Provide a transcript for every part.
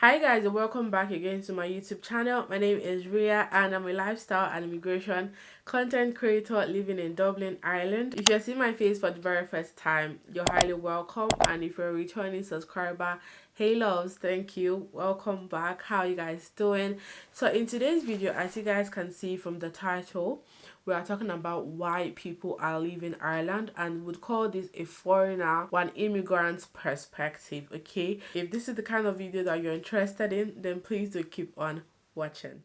Hi guys, and welcome back again to my YouTube channel. My name is Ria and I'm a lifestyle and immigration content creator living in Dublin, Ireland. If you're seeing my face for the very first time, you're highly welcome, and if you're a returning subscriber, hey loves, thank you, welcome back. How are you guys doing? So in today's video, as you guys can see from the title, we are talking about why people are leaving Ireland, and would call this a foreigner or an immigrant's perspective. Okay, if this is the kind of video that you're interested in, then please do keep on watching.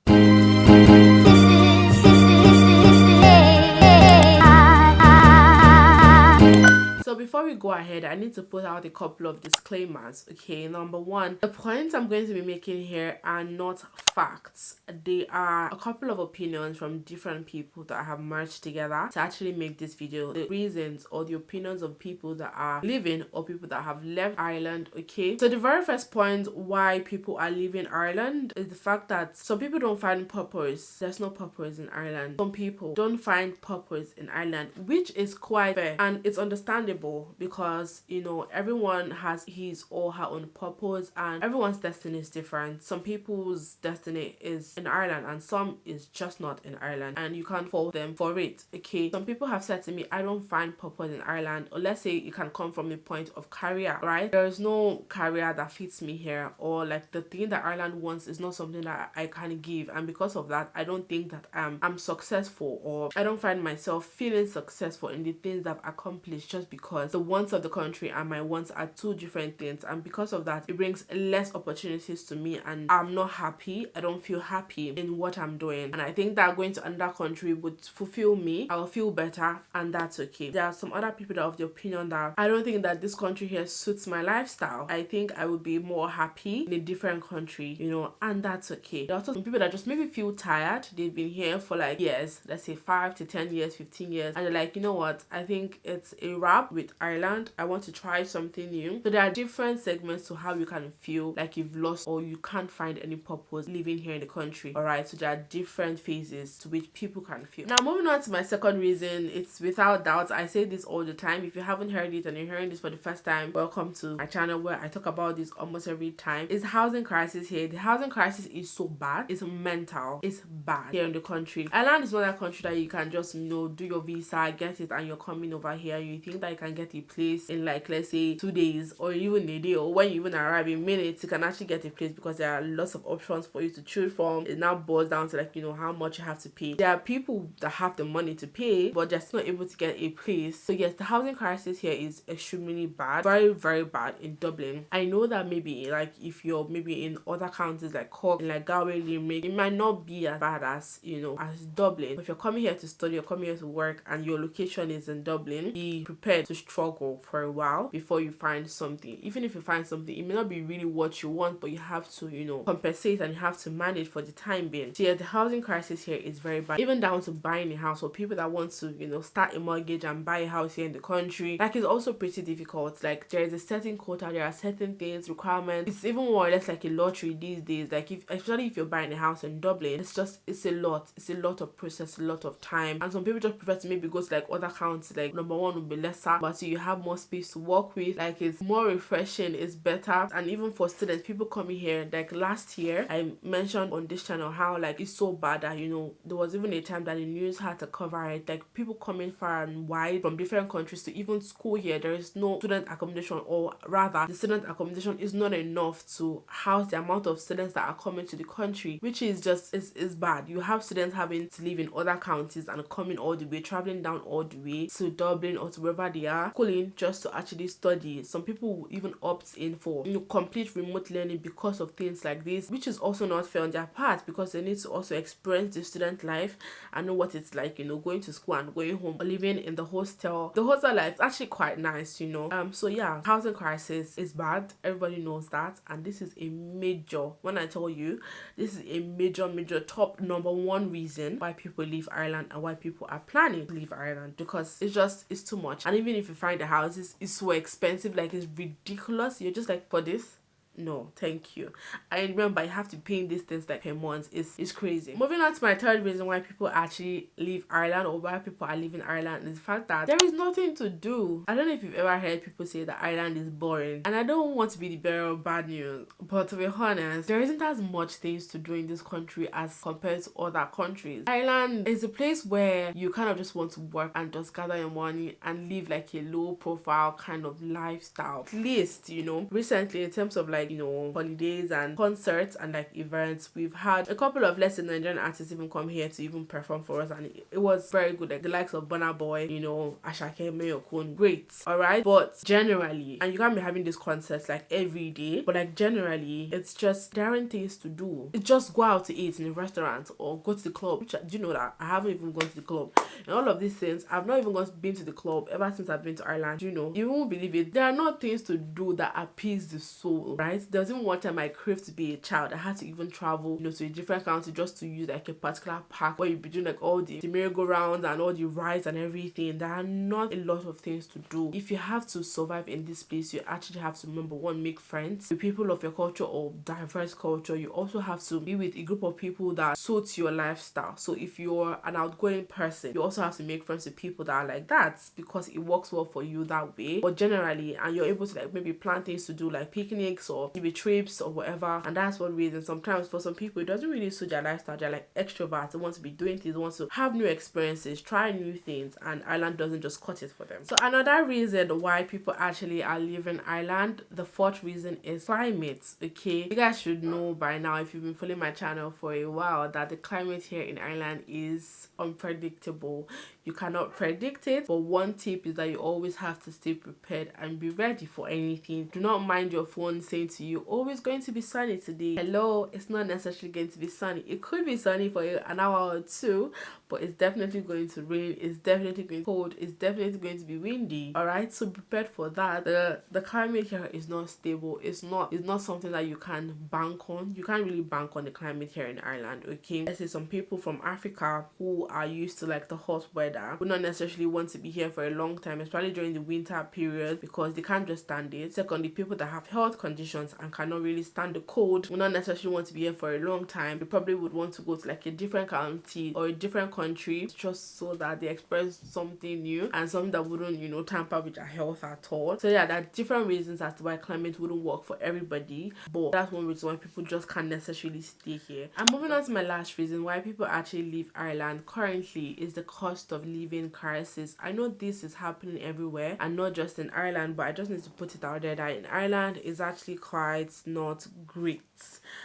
So before we go ahead, I need to put out a couple of disclaimers. Okay, number one, the points I'm going to be making here are not facts. They are a couple of opinions from different people that I have merged together to actually make this video. The reasons or the opinions of people that are living or people that have left Ireland. Okay, so the very first point why people are leaving Ireland is the fact that some people don't find purpose. There's no purpose in Ireland. Some people don't find purpose in Ireland, which is quite fair and it's understandable, because you know everyone has his or her own purpose and everyone's destiny is different. Some people's destiny is in Ireland and some is just not in Ireland, and you can't fault them for it. Okay, some people have said to me, I don't find purpose in Ireland, or let's say it can come from a point of career, right? There is no career that fits me here, or like the thing that Ireland wants is not something that I can give, and because of that I don't think that I'm successful, or I don't find myself feeling successful in the things that I've accomplished, just because the wants of the country and my wants are two different things, and because of that it brings less opportunities to me and I'm not happy. I don't feel happy in what I'm doing, and I think that going to another country would fulfill me. I'll feel better, and that's okay. There are some other people that are of the opinion that I don't think that this country here suits my lifestyle. I think I would be more happy in a different country, you know, and that's okay. There are also some people that just maybe feel tired. They've been here for like years, let's say 5 to 10 years, 15 years, and they're like, you know what, I think it's a wrap with Ireland. I want to try something new. So there are different segments to how you can feel like you've lost or you can't find any purpose living here in the country. Alright, so there are different phases to which people can feel. Now moving on to my second reason, it's without doubt, I say this all the time. If you haven't heard it and you're hearing this for the first time, welcome to my channel where I talk about this almost every time. It's housing crisis here. The housing crisis is so bad. It's mental. It's bad here in the country. Ireland is not a country that you can just, you know, do your visa, get it, and you're coming over here. You think that you can get a place in like, let's say 2 days or even a day, or when you even arrive in minutes, you can actually get a place, because there are lots of options for you to choose from. It now boils down to like, you know, how much you have to pay. There are people that have the money to pay but they're still not able to get a place. So yes, the housing crisis here is extremely bad, very very bad in Dublin. I know that maybe like if you're maybe in other counties like Cork and like Galway, Limerick, it might not be as bad as, you know, as Dublin. But if you're coming here to study or coming here to work and your location is in Dublin, be prepared to struggle for a while before you find something. Even if you find something, it may not be really what you want, but you have to, you know, compensate and you have to manage for the time being. So yeah, the housing crisis here is very bad, even down to buying a house. For people that want to, you know, start a mortgage and buy a house here in the country, like it's also pretty difficult. Like there is a certain quota, there are certain things, requirements. It's even more or less like a lottery these days. Like if, especially if you're buying a house in Dublin, it's a lot of process, a lot of time, and some people just prefer to maybe go to like other counties. Like number one would be lesser, but so you have more space to work with. Like it's more refreshing, it's better. And even for students, people coming here, like last year I mentioned on this channel how like it's so bad that, you know, there was even a time that the news had to cover it, like people coming far and wide from different countries to even school here. There is no student accommodation, or rather the student accommodation is not enough to house the amount of students that are coming to the country, which is just is bad. You have students having to live in other counties and coming all the way, traveling down all the way to Dublin or to wherever they are, schooling just to actually study. Some people will even opt in for, you know, complete remote learning because of things like this, which is also not fair on their part, because they need to also experience the student life and know what it's like, you know, going to school and going home or living in the hostel. The hostel life is actually quite nice, you know. So yeah, housing crisis is bad. Everybody knows that, and this is a major, when I tell you, this is a major top number one reason why people leave Ireland and why people are planning to leave Ireland, because it's too much. And even if you find the houses, it's so expensive, like it's ridiculous. You're just like, for this, no, thank you. And remember, you have to pay these things like per month. It's crazy. Moving on to my third reason why people actually leave Ireland, or why people are leaving Ireland, is the fact that there is nothing to do. I don't know if you've ever heard people say that Ireland is boring, and I don't want to be the bearer of bad news, but to be honest, there isn't as much things to do in this country as compared to other countries. Ireland is a place where you kind of just want to work and just gather your money and live like a low profile kind of lifestyle. At least, you know, recently in terms of like, you know, holidays and concerts and like events, we've had a couple of lesser Nigerian artists even come here to even perform for us, and it was very good. Like the likes of Burna Boy, you know, Ashake, Mayokun, great. Alright, but generally, and you can't be having these concerts like every day, but like generally, it's just there aren't things to do. It's just go out to eat in a restaurant or go to the club. Which, do you know that I haven't even gone to the club? And all of these things, I've not even been to the club ever since I've been to Ireland. You know, you won't believe it. There are not things to do that appease the soul, right? There was even one time I craved to be a child. I had to even travel, you know, to a different country just to use like a particular park where you be doing like all the merry-go-rounds and all the rides and everything. There are not a lot of things to do. If you have to survive in this place, you actually have to, number one, make friends with people of your culture or diverse culture. You also have to be with a group of people that suits your lifestyle. So if you're an outgoing person, you also have to make friends with people that are like that, because it works well for you that way. But generally, and you're able to like maybe plan things to do like picnics or maybe trips or whatever. And that's one reason sometimes for some people it doesn't really suit their lifestyle. They're like extroverts, they want to be doing things, they want to have new experiences, try new things, and Ireland doesn't just cut it for them. So another reason why people actually are leaving Ireland, the fourth reason, is climate. Okay, you guys should know by now, if you've been following my channel for a while, that the climate here in Ireland is unpredictable. You cannot predict it, but one tip is that you always have to stay prepared and be ready for anything. Do not mind your phone saying to you, oh, it's going to be sunny today. Hello, it's not necessarily going to be sunny. It could be sunny for an hour or two, but it's definitely going to rain, it's definitely going to be cold, it's definitely going to be windy. All right, so be prepared for that. The climate here is not stable. It's not something that you can bank on. You can't really bank on the climate here in Ireland. Okay, let's say some people from Africa who are used to like the hot weather would not necessarily want to be here for a long time, especially during the winter period, because they can't just stand it. Secondly, people that have health conditions and cannot really stand the cold would not necessarily want to be here for a long time. They probably would want to go to like a different county or a different country just so that they experience something new and something that wouldn't, you know, tamper with their health at all. So yeah, there are different reasons as to why climate wouldn't work for everybody, but that's one reason why people just can't necessarily stay here. And moving on to my last reason why people actually leave Ireland currently is the cost of living crisis. I know this is happening everywhere and not just in Ireland, but I just need to put it out there that in Ireland is actually quite not great.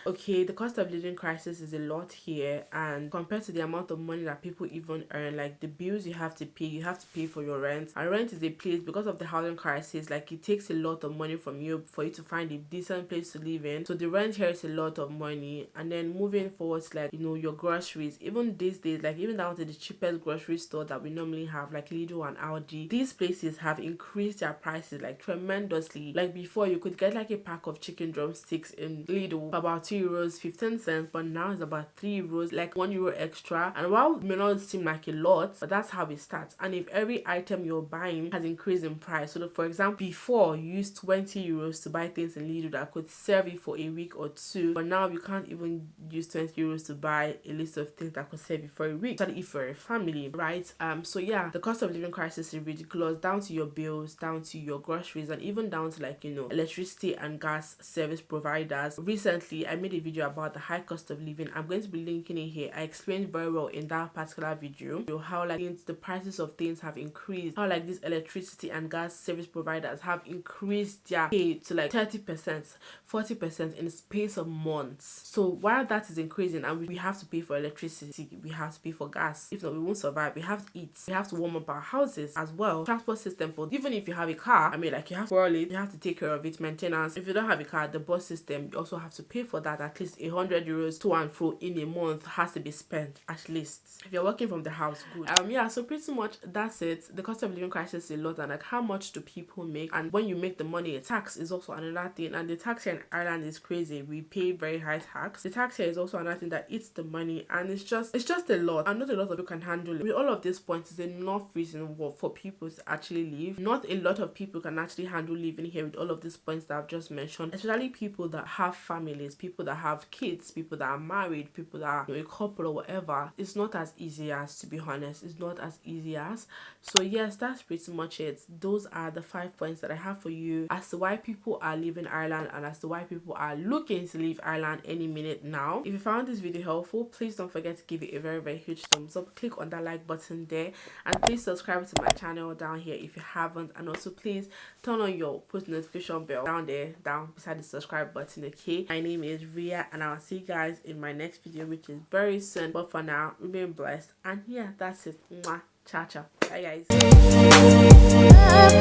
Okay, the cost of living crisis is a lot here, and compared to the amount of money that people even earn, like the bills you have to pay for your rent, and rent is a place, because of the housing crisis, like it takes a lot of money from you for you to find a decent place to live in. So the rent here is a lot of money. And then moving forward, like, you know, your groceries, even these days, like even down to the cheapest grocery store that we normally have, like Lidl and Aldi, these places have increased their prices like tremendously. Like before, you could get like a pack of chicken drumsticks in Lidl for about €2.15, but now it's about €3, like €1 extra. And while it may not seem like a lot, but that's how it starts. And if every item you're buying has increased in price, so for example, before you used €20 to buy things in Lidl that could serve you for a week or two, but now you can't even use €20 to buy a list of things that could serve you for a week, especially if you're a family, right? So yeah, the cost of living crisis is ridiculous, down to your bills, down to your groceries, and even down to like, you know, electricity and gas service providers. Recently I made a video about the high cost of living. I'm going to be linking it here. I explained very well in that particular video, you know, how like the prices of things have increased, how like these electricity and gas service providers have increased their pay to like 30%, 40% in the space of months. So while that is increasing and we have to pay for electricity, we have to pay for gas, if not we won't survive. We have to eat, we have to warm up our houses as well. Transport system, but even if you have a car, I mean, like you have to roll it, you have to take care of it, maintenance. If you don't have a car, the bus system, you also have to pay for that that at least 100 euros to and fro in a month has to be spent at least. If you're working from the house, good. Yeah, so pretty much that's it. The cost of living crisis is a lot, and like how much do people make, and when you make the money, tax is also another thing. And the tax here in Ireland is crazy. We pay very high tax. The tax here is also another thing that eats the money, and it's just a lot, and not a lot of people can handle it. With all of these points, is enough reason for people to actually leave. Not a lot of people can actually handle living here with all of these points that I've just mentioned, especially people that have families, people that have kids, people that are married, people that are, you know, a couple or whatever. It's not as easy as, to be honest, it's not as easy as. So yes, that's pretty much it. Those are the 5 points that I have for you as to why people are leaving Ireland, and as to why people are looking to leave Ireland any minute now. If you found this video helpful, please don't forget to give it a very huge thumbs up. Click on that like button there, and please subscribe to my channel down here if you haven't, and also please turn on your post notification bell down there, down beside the subscribe button. Okay, my name is Ria, and I'll see you guys in my next video, which is very soon. But for now, remain blessed, and yeah, that's it. Mwah. Ciao ciao. Bye guys.